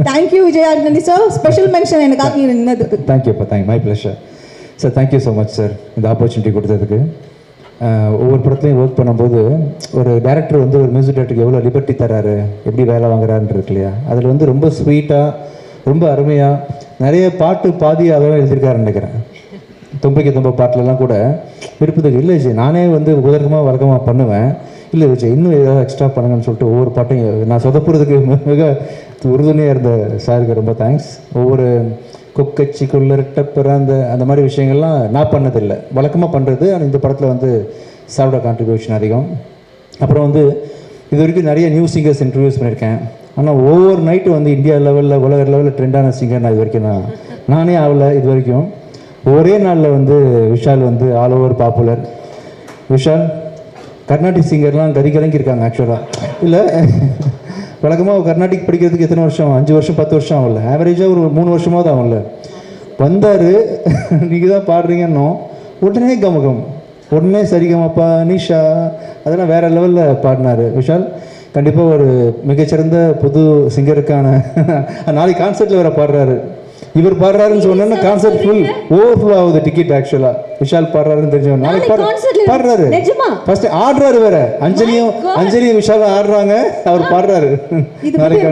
Thank you Vijay Antony sir, special mention எனக்காக நின்னதுக்கு. தேங்க்யூப்பா, my pleasure sir. Thank you so much sir இந்த ஆப்பர்ச்சுனிட்டி கொடுத்ததுக்கு. ஒவ்வொரு படத்துலையும் ஒர்க் பண்ணும்போது ஒரு டேரக்டர் வந்து ஒரு மியூசிக் டேரக்டருக்கு எவ்வளோ லிபர்ட்டி தராரு, எப்படி வேலை வாங்குறான்னு இருக்கு இல்லையா. அதில் வந்து ரொம்ப ஸ்வீட்டாக, ரொம்ப அருமையாக நிறைய பாட்டு பாதி அதெல்லாம் எழுதியிருக்காருன்னு நினைக்கிறேன். தொம்பைக்கு தொம்ப பாட்டிலலாம் கூட விருப்பத்துக்கு இல்லை விஜய், நானே வந்து வழக்கமாக பண்ணுவேன், இல்லை விஜய் இன்னும் ஏதாவது எக்ஸ்ட்ரா பண்ணுங்கன்னு சொல்லிட்டு ஒவ்வொரு பாட்டையும் நான் சொதப்புறதுக்கு மிக உறுதுணையாக இருந்த சாருக்கு ரொம்ப தேங்க்ஸ். ஒவ்வொரு கொக்கச்சி கொள்ளரட்டப்புற அந்த மாதிரி விஷயங்கள்லாம் நான் பண்ணதில்லை, வழக்கமாக பண்ணுறது. ஆனால் இந்த படத்தில் வந்து சாரோட கான்ட்ரிபியூஷன் அதிகம். அப்புறம் வந்து இது வரைக்கும் நிறைய நியூ சிங்கர்ஸ் இன்ட்ரடியூஸ் பண்ணியிருக்கேன். ஆனால் ஒவ்வொரு நைட்டு வந்து இந்தியா லெவலில் உலக லெவலில் ட்ரெண்டான சிங்கர் நான் இது வரைக்கும் நானே ஆகலை. இது வரைக்கும் ஒரே நாளில் வந்து விஷால் வந்து all over popular. Vishal Carnatic சிங்கர்லாம் கலங்கி இருக்காங்க ஆக்சுவலாக. இல்லை வழக்கமாக கர்நாடிக் படிக்கிறதுக்கு எத்தனை வருஷம், 5 வருஷம் 10 வருஷம் ஆகல, ஆவரேஜாக ஒரு 3 வருஷமாவது ஆகல. வந்தார், நீங்கள் தான் பாடுறீங்கன்னோ உடனே கமகம், உடனே சரிகமப்பா நிஷா அதெல்லாம் வேறு லெவலில் பாடினார் விஷால். கண்டிப்பாக ஒரு மிகச்சிறந்த புது சிங்கருக்கான நாளைக்கு கான்சர்ட்டில் வேறு பாடுறாரு. இவர் பாடுறாருன்னு சொன்னா கான்சர்ட் ஃபுல் ஓவர்ஃப்ளோ ஆகுது டிக்கெட். ஆக்சுவலா விஷால் பாடுறாருன்னு தெரிஞ்சவங்க நாளைக்கு பாடுறாரு, ஃபர்ஸ்ட் ஆடுறாரு வேற. அஞ்சலியும் விஷாலும் ஆடுறாங்க, அவர் பாடுறாரு.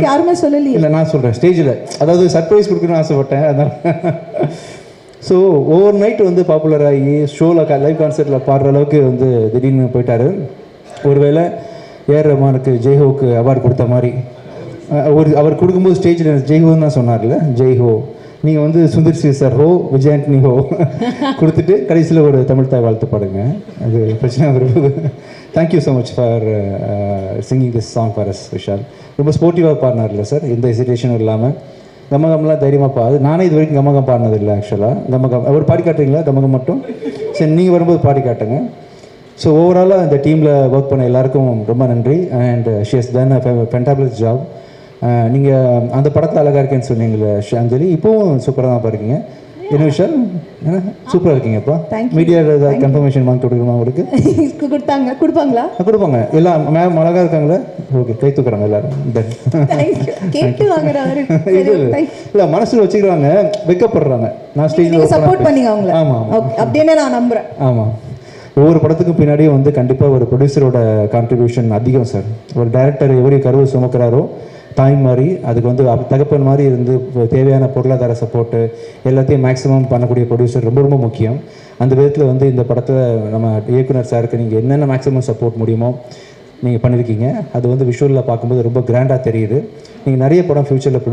யாருமே சொல்லலையே. இல்லை நான் சொல்றேன் ஸ்டேஜில், அதாவது சர்ப்ரைஸ் கொடுக்கணும்னு ஆசைப்பட்டேன். அதனால ஸோ ஓவர் நைட் வந்து பாப்புலர் ஆகி ஷோவில் லைவ் கான்சர்ட்டில் பாடுற அளவுக்கு வந்து திடீர்னு போயிட்டாரு. ஒருவேளை ஏஆர் ரஹ்மானுக்கு ஜெய்ஹோக்கு அவார்டு கொடுத்த மாதிரி அவர் கொடுக்கும்போது ஸ்டேஜில் ஜெய்ஹோன்னு தான் சொன்னார்ல, ஜெய்ஹோ நீங்கள் வந்து சுந்தர் சி சார் ஹோ, விஜய் ஆண்டனி ஹோ கொடுத்துட்டு கடைசியில் ஒரு தமிழ் தாய் வாழ்த்து பாடுங்க. அது பிரச்சனை வரும்போது. Thank you so much for singing this song for us Vishal. ரொம்ப ஸ்போர்ட்டிவாக பாடினார்ல சார், எந்த ஹெசிடேஷனும் இல்லாமல். கமகம்லாம் தைரியமாக பாடு. நானே இது வரைக்கும் கமகம் பாடினதில்லை ஆக்சுவலாக. கமகம் அவர் பாடி காட்டுறீங்களா? கமகம் மட்டும் சரி, நீங்கள் வரும்போது பாடி காட்டுங்க. ஸோ ஓவராலாக இந்த டீமில் ஒர்க் பண்ண எல்லாருக்கும் ரொம்ப நன்றி. And she has done a ஃபென்டபிளஸ் job. நீங்கள் அந்த படத்தில் அழகாக இருக்கேன்னு சொன்னீங்களே அஞ்சலி, இப்போவும் சூப்பராக தான் பாருக்கீங்க. என்ன விஷயம் என்ன சூப்பராக இருக்கீங்கப்பா. மீடியாவில் ஏதாவது கன்ஃபர்மேஷன் வாங்கி கொடுக்கணுமா உங்களுக்கு? கொடுப்பாங்களா? கொடுப்பாங்க. எல்லாம் மேம் அழகாக இருக்காங்களா? ஓகே, கை தூக்குறாங்க எல்லாரும். இல்லை மனசில் வச்சுக்கிறாங்க, வெக்கப்படுறாங்க. நான் ஸ்டேஜில் சப்போர்ட் பண்ணீங்க அவங்கள. ஆமாம் அப்படின்னு நான் நம்புகிறேன். ஆமாம், ஒவ்வொரு படத்துக்கும் பின்னாடியும் வந்து கண்டிப்பாக ஒரு ப்ரொடியூசரோட கான்ட்ரிபியூஷன் அதிகம் சார். ஒரு டைரக்டர் எவரி கருவு சுமக்கிறாரோ தாய் மாதிரி, அதுக்கு வந்து தகப்பன் மாதிரி இருந்து தேவையான பொருளாதார சப்போர்ட்டு எல்லாத்தையும் மேக்ஸிமம் பண்ணக்கூடிய ப்ரொடியூசர் ரொம்ப ரொம்ப முக்கியம். அந்த விதத்தில் வந்து இந்த படத்தில் நம்ம இயக்குனர் சாருக்கு நீங்கள் என்னென்ன மேக்ஸிமம் சப்போர்ட் முடியுமோ நீங்கள் பண்ணியிருக்கீங்க. அது வந்து விஷுவலில் பார்க்கும்போது ரொம்ப கிராண்டாக தெரியுது. நீங்கள் நிறைய படம் ஃப்யூச்சரில்